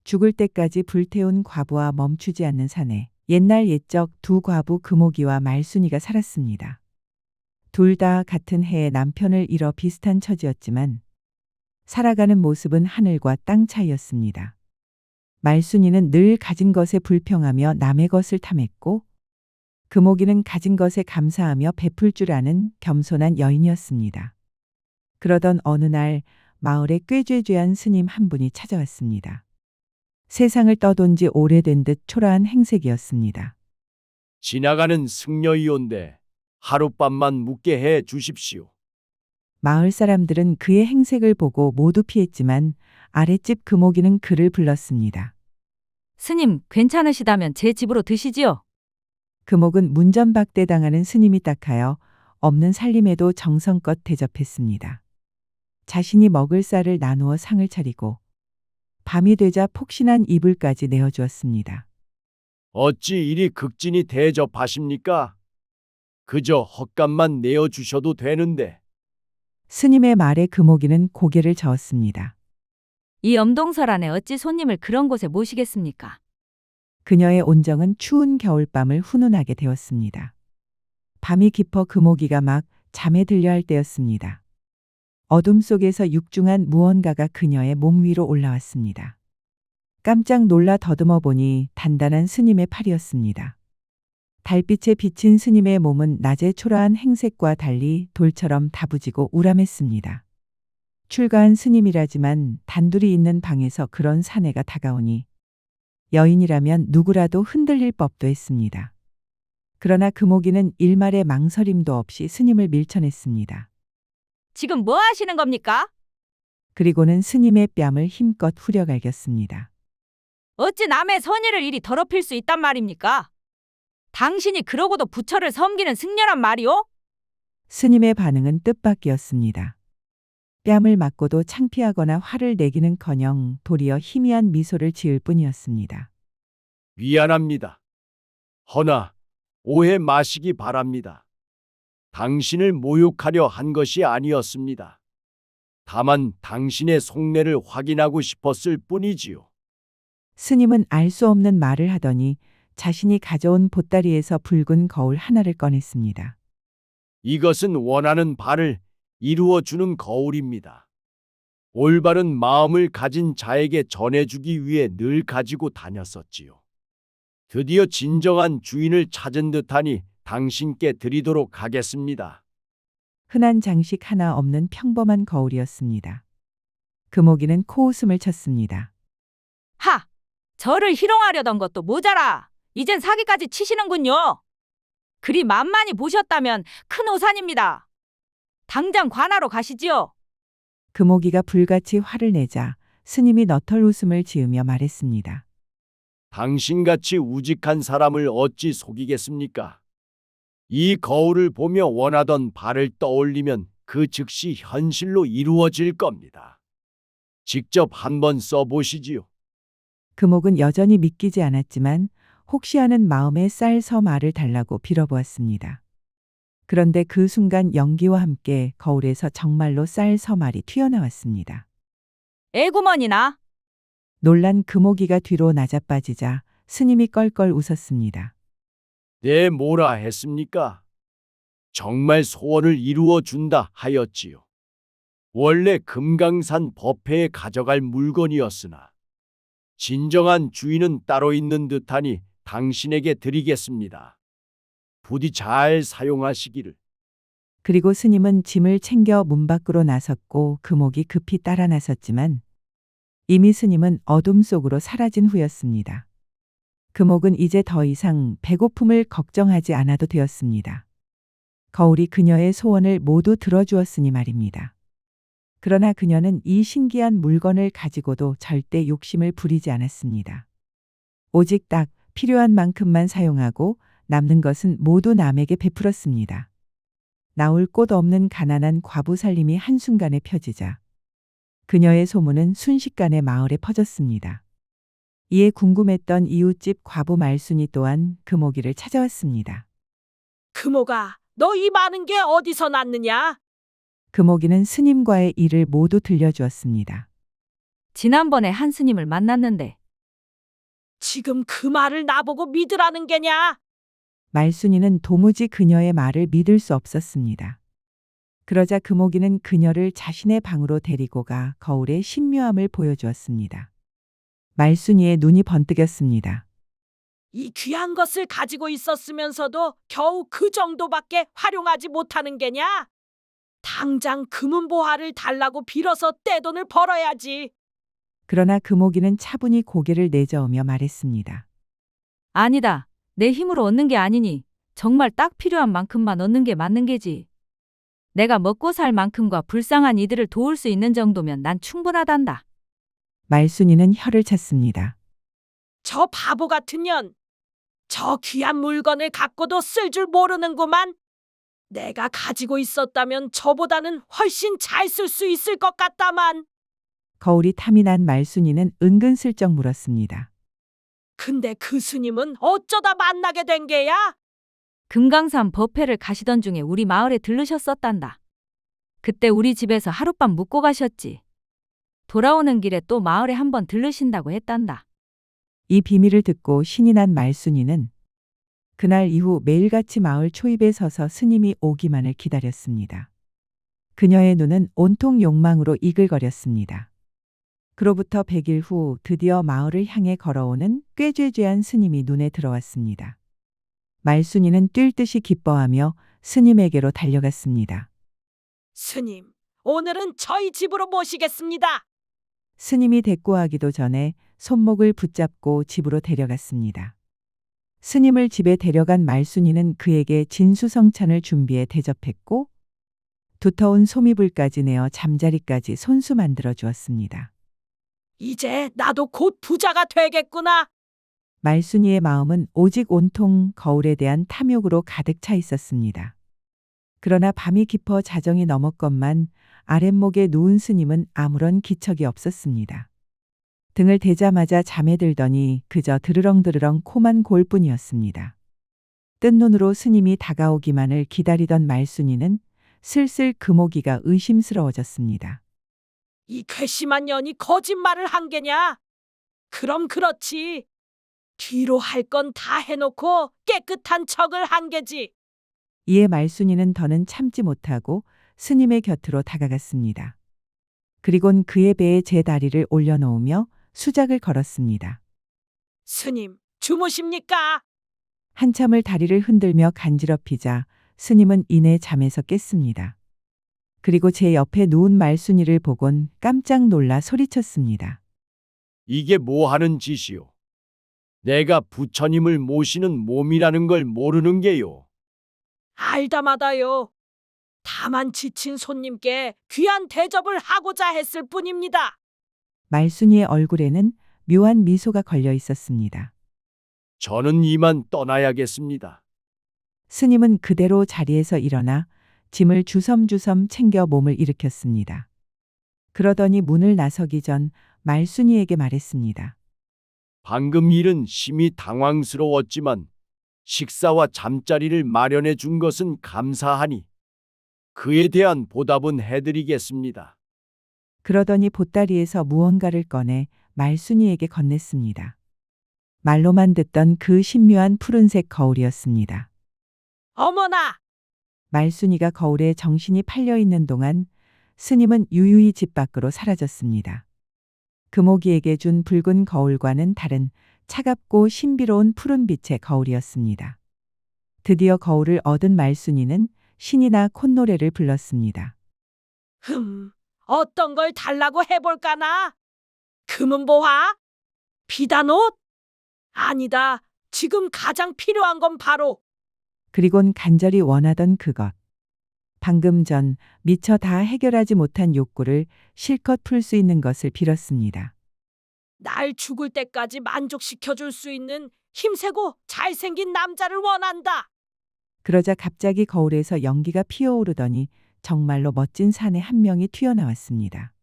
죽을 때까지 불태운 과부와 멈추지 않는 사내. 옛날 옛적 두 과부 금옥이와 말순이가 살았습니다. 둘 다 같은 해에 남편을 잃어 비슷한 처지였지만 살아가는 모습은 하늘과 땅 차이였습니다. 말순이는 늘 가진 것에 불평하며 남의 것을 탐했고 금옥이는 가진 것에 감사하며 베풀 줄 아는 겸손한 여인이었습니다. 그러던 어느 날 마을에 꾀죄죄한 스님 한 분이 찾아왔습니다. 세상을 떠돈 지 오래된 듯 초라한 행색이었습니다. 지나가는 승려이온데 하룻밤만 묵게 해 주십시오. 마을 사람들은 그의 행색을 보고 모두 피했지만 아랫집 금옥이는 그를 불렀습니다. 스님, 괜찮으시다면 제 집으로 드시지요. 금옥은 문전박대당하는 스님이 딱하여 없는 살림에도 정성껏 대접했습니다. 자신이 먹을 쌀을 나누어 상을 차리고 밤이 되자 폭신한 이불까지 내어주었습니다. 어찌 이리 극진히 대접하십니까? 그저 헛값만 내어주셔도 되는데. 스님의 말에 금옥이는 고개를 저었습니다. 이 엄동설 안에 어찌 손님을 그런 곳에 모시겠습니까? 그녀의 온정은 추운 겨울밤을 훈훈하게 데웠습니다. 밤이 깊어 금옥이가 막 잠에 들려 할 때였습니다. 어둠 속에서 육중한 무언가가 그녀의 몸 위로 올라왔습니다. 깜짝 놀라 더듬어 보니 단단한 스님의 팔이었습니다. 달빛에 비친 스님의 몸은 낮의 초라한 행색과 달리 돌처럼 다부지고 우람했습니다. 출가한 스님이라지만 단둘이 있는 방에서 그런 사내가 다가오니 여인이라면 누구라도 흔들릴 법도 했습니다. 그러나 금옥이는 일말의 망설임도 없이 스님을 밀쳐냈습니다. 지금 뭐 하시는 겁니까? 그리고는 스님의 뺨을 힘껏 후려갈겼습니다. 어찌 남의 선의를 이리 더럽힐 수 있단 말입니까? 당신이 그러고도 부처를 섬기는 승려란 말이오? 스님의 반응은 뜻밖이었습니다. 뺨을 맞고도 창피하거나 화를 내기는커녕 도리어 희미한 미소를 지을 뿐이었습니다. 미안합니다. 허나 오해 마시기 바랍니다. 당신을 모욕하려 한 것이 아니었습니다. 다만 당신의 속내를 확인하고 싶었을 뿐이지요. 스님은 알 수 없는 말을 하더니 자신이 가져온 보따리에서 붉은 거울 하나를 꺼냈습니다. 이것은 원하는 바를 이루어 주는 거울입니다. 올바른 마음을 가진 자에게 전해주기 위해 늘 가지고 다녔었지요. 드디어 진정한 주인을 찾은 듯하니 당신께 드리도록 하겠습니다. 흔한 장식 하나 없는 평범한 거울이었습니다. 금옥이는 코웃음을 쳤습니다. 하! 저를 희롱하려던 것도 모자라. 이젠 사기까지 치시는군요. 그리 만만히 보셨다면 큰 오산입니다. 당장 관하로 가시지요. 금옥이가 불같이 화를 내자 스님이 너털 웃음을 지으며 말했습니다. 당신같이 우직한 사람을 어찌 속이겠습니까? 이 거울을 보며 원하던 바를 떠올리면 그 즉시 현실로 이루어질 겁니다. 직접 한번 써보시지요. 금옥은 여전히 믿기지 않았지만 혹시 하는 마음에 쌀 서말을 달라고 빌어보았습니다. 그런데 그 순간 연기와 함께 거울에서 정말로 쌀 서말이 튀어나왔습니다. 애구머니나. 놀란 금옥이가 뒤로 나자빠지자 스님이 껄껄 웃었습니다. 네, 뭐라 했습니까? 정말 소원을 이루어 준다 하였지요. 원래 금강산 법회에 가져갈 물건이었으나 진정한 주인은 따로 있는 듯하니 당신에게 드리겠습니다. 부디 잘 사용하시기를. 그리고 스님은 짐을 챙겨 문 밖으로 나섰고 금옥이 급히 따라 나섰지만 이미 스님은 어둠 속으로 사라진 후였습니다. 금옥은 이제 더 이상 배고픔을 걱정하지 않아도 되었습니다. 거울이 그녀의 소원을 모두 들어주었으니 말입니다. 그러나 그녀는 이 신기한 물건을 가지고도 절대 욕심을 부리지 않았습니다. 오직 딱 필요한 만큼만 사용하고 남는 것은 모두 남에게 베풀었습니다. 나올 곳 없는 가난한 과부 살림이 한순간에 펴지자 그녀의 소문은 순식간에 마을에 퍼졌습니다. 이에 궁금했던 이웃집 과부 말순이 또한 금옥이를 찾아왔습니다. 금옥아, 너 이 많은 게 어디서 났느냐? 금옥이는 스님과의 일을 모두 들려주었습니다. 지난번에 한 스님을 만났는데 지금 그 말을 나보고 믿으라는 게냐? 말순이는 도무지 그녀의 말을 믿을 수 없었습니다. 그러자 금옥이는 그녀를 자신의 방으로 데리고 가 거울의 신묘함을 보여주었습니다. 말순이의 눈이 번뜩였습니다. 이 귀한 것을 가지고 있었으면서도 겨우 그 정도밖에 활용하지 못하는 게냐? 당장 금은보화를 달라고 빌어서 떼돈을 벌어야지. 그러나 금옥이는 차분히 고개를 내저으며 말했습니다. 아니다. 내 힘으로 얻는 게 아니니 정말 딱 필요한 만큼만 얻는 게 맞는 게지. 내가 먹고 살 만큼과 불쌍한 이들을 도울 수 있는 정도면 난 충분하단다. 말순이는 혀를 찼습니다. 저 바보 같은 년. 저 귀한 물건을 갖고도 쓸 줄 모르는구만. 내가 가지고 있었다면 저보다는 훨씬 잘 쓸 수 있을 것 같다만. 거울이 탐이 난 말순이는 은근슬쩍 물었습니다. 근데 그 스님은 어쩌다 만나게 된 게야? 금강산 법회를 가시던 중에 우리 마을에 들르셨었단다. 그때 우리 집에서 하룻밤 묵고 가셨지. 돌아오는 길에 또 마을에 한번 들르신다고 했단다. 이 비밀을 듣고 신이 난 말순이는 그날 이후 매일같이 마을 초입에 서서 스님이 오기만을 기다렸습니다. 그녀의 눈은 온통 욕망으로 이글거렸습니다. 그로부터 100일 후 드디어 마을을 향해 걸어오는 꾀죄죄한 스님이 눈에 들어왔습니다. 말순이는 뛸 듯이 기뻐하며 스님에게로 달려갔습니다. 스님, 오늘은 저희 집으로 모시겠습니다. 스님이 대꾸하기도 전에 손목을 붙잡고 집으로 데려갔습니다. 스님을 집에 데려간 말순이는 그에게 진수성찬을 준비해 대접했고 두터운 소미불까지 내어 잠자리까지 손수 만들어 주었습니다. 이제 나도 곧 부자가 되겠구나. 말순이의 마음은 오직 온통 거울에 대한 탐욕으로 가득 차 있었습니다. 그러나 밤이 깊어 자정이 넘었건만 아랫목에 누운 스님은 아무런 기척이 없었습니다. 등을 대자마자 잠에 들더니 그저 드르렁드르렁 코만 골 뿐이었습니다. 뜬 눈으로 스님이 다가오기만을 기다리던 말순이는 슬슬 금오기가 의심스러워졌습니다. 이 괘씸한 년이 거짓말을 한 게냐? 그럼 그렇지. 뒤로 할 건 다 해놓고 깨끗한 척을 한 게지. 이에 말순이는 더는 참지 못하고 스님의 곁으로 다가갔습니다. 그리곤 그의 배에 제 다리를 올려놓으며 수작을 걸었습니다. 스님, 주무십니까? 한참을 다리를 흔들며 간지럽히자 스님은 이내 잠에서 깼습니다. 그리고 제 옆에 누운 말순이를 보곤 깜짝 놀라 소리쳤습니다. 이게 뭐 하는 짓이요? 내가 부처님을 모시는 몸이라는 걸 모르는 게요. 알다마다요. 다만 지친 손님께 귀한 대접을 하고자 했을 뿐입니다. 말순이의 얼굴에는 묘한 미소가 걸려 있었습니다. 저는 이만 떠나야겠습니다. 스님은 그대로 자리에서 일어나 짐을 주섬주섬 챙겨 몸을 일으켰습니다. 그러더니 문을 나서기 전 말순이에게 말했습니다. 방금 일은 심히 당황스러웠지만 식사와 잠자리를 마련해 준 것은 감사하니 그에 대한 보답은 해드리겠습니다. 그러더니 보따리에서 무언가를 꺼내 말순이에게 건넸습니다. 말로만 듣던 그 신묘한 푸른색 거울이었습니다. 어머나! 말순이가 거울에 정신이 팔려 있는 동안 스님은 유유히 집 밖으로 사라졌습니다. 금오기에게 준 붉은 거울과는 다른 차갑고 신비로운 푸른빛의 거울이었습니다. 드디어 거울을 얻은 말순이는 신이나 콧노래를 불렀습니다. 어떤 걸 달라고 해볼까나? 금은보화? 비단옷? 아니다. 지금 가장 필요한 건 바로 그리곤 간절히 원하던 그것. 방금 전 미처 다 해결하지 못한 욕구를 실컷 풀 수 있는 것을 빌었습니다. 날 죽을 때까지 만족시켜줄 수 있는 힘세고 잘생긴 남자를 원한다. 그러자 갑자기 거울에서 연기가 피어오르더니 정말로 멋진 사내 한 명이 튀어나왔습니다.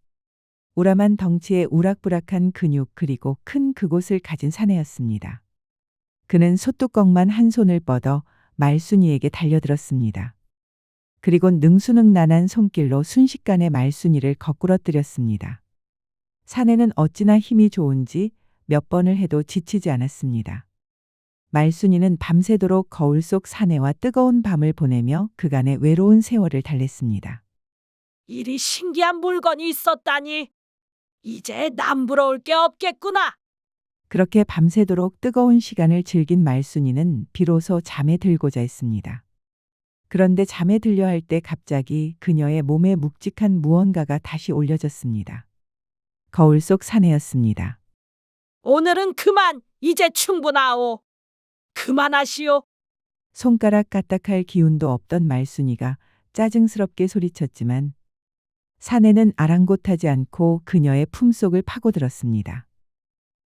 우람한 덩치에 우락부락한 근육 그리고 큰 그곳을 가진 사내였습니다. 그는 소뚜껑만 한 손을 뻗어 말순이에게 달려들었습니다. 그리고 능수능란한 손길로 순식간에 말순이를 거꾸러뜨렸습니다. 사내는 어찌나 힘이 좋은지 몇 번을 해도 지치지 않았습니다. 말순이는 밤새도록 거울 속 사내와 뜨거운 밤을 보내며 그간의 외로운 세월을 달랬습니다. 이리 신기한 물건이 있었다니. 이제 남부러울 게 없겠구나. 그렇게 밤새도록 뜨거운 시간을 즐긴 말순이는 비로소 잠에 들고자 했습니다. 그런데 잠에 들려 할 때 갑자기 그녀의 몸에 묵직한 무언가가 다시 올려졌습니다. 거울 속 사내였습니다. 오늘은 그만. 이제 충분하오. 그만하시오. 손가락 까딱할 기운도 없던 말순이가 짜증스럽게 소리쳤지만 사내는 아랑곳하지 않고 그녀의 품속을 파고들었습니다.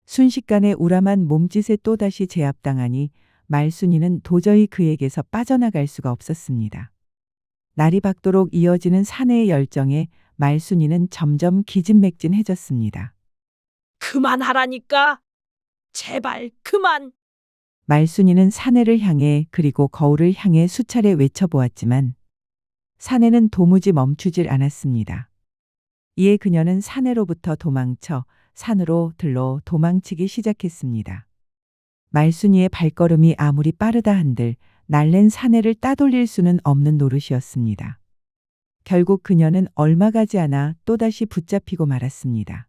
순식간에 우람한 몸짓에 또다시 제압당하니 말순이는 도저히 그에게서 빠져나갈 수가 없었습니다. 날이 밝도록 이어지는 사내의 열정에 말순이는 점점 기진맥진해졌습니다. 그만하라니까. 제발 그만. 말순이는 사내를 향해 그리고 거울을 향해 수차례 외쳐보았지만 사내는 도무지 멈추질 않았습니다. 이에 그녀는 사내로부터 도망쳐 산으로 들러 도망치기 시작했습니다. 말순이의 발걸음이 아무리 빠르다 한들 날랜 사내를 따돌릴 수는 없는 노릇이었습니다. 결국 그녀는 얼마 가지 않아 또다시 붙잡히고 말았습니다.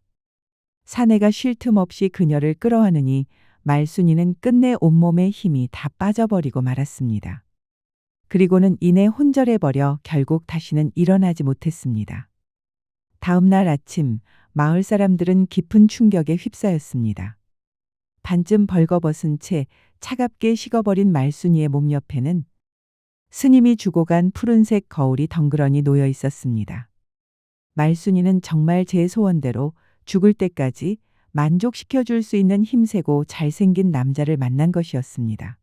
사내가 쉴 틈 없이 그녀를 끌어안으니 말순이는 끝내 온몸의 힘이 다 빠져버리고 말았습니다. 그리고는 이내 혼절해버려 결국 다시는 일어나지 못했습니다. 다음 날 아침 마을 사람들은 깊은 충격에 휩싸였습니다. 반쯤 벌거벗은 채 차갑게 식어버린 말순이의 몸 옆에는 스님이 주고 간 푸른색 거울이 덩그러니 놓여 있었습니다. 말순이는 정말 제 소원대로 죽을 때까지 만족시켜줄 수 있는 힘세고 잘생긴 남자를 만난 것이었습니다.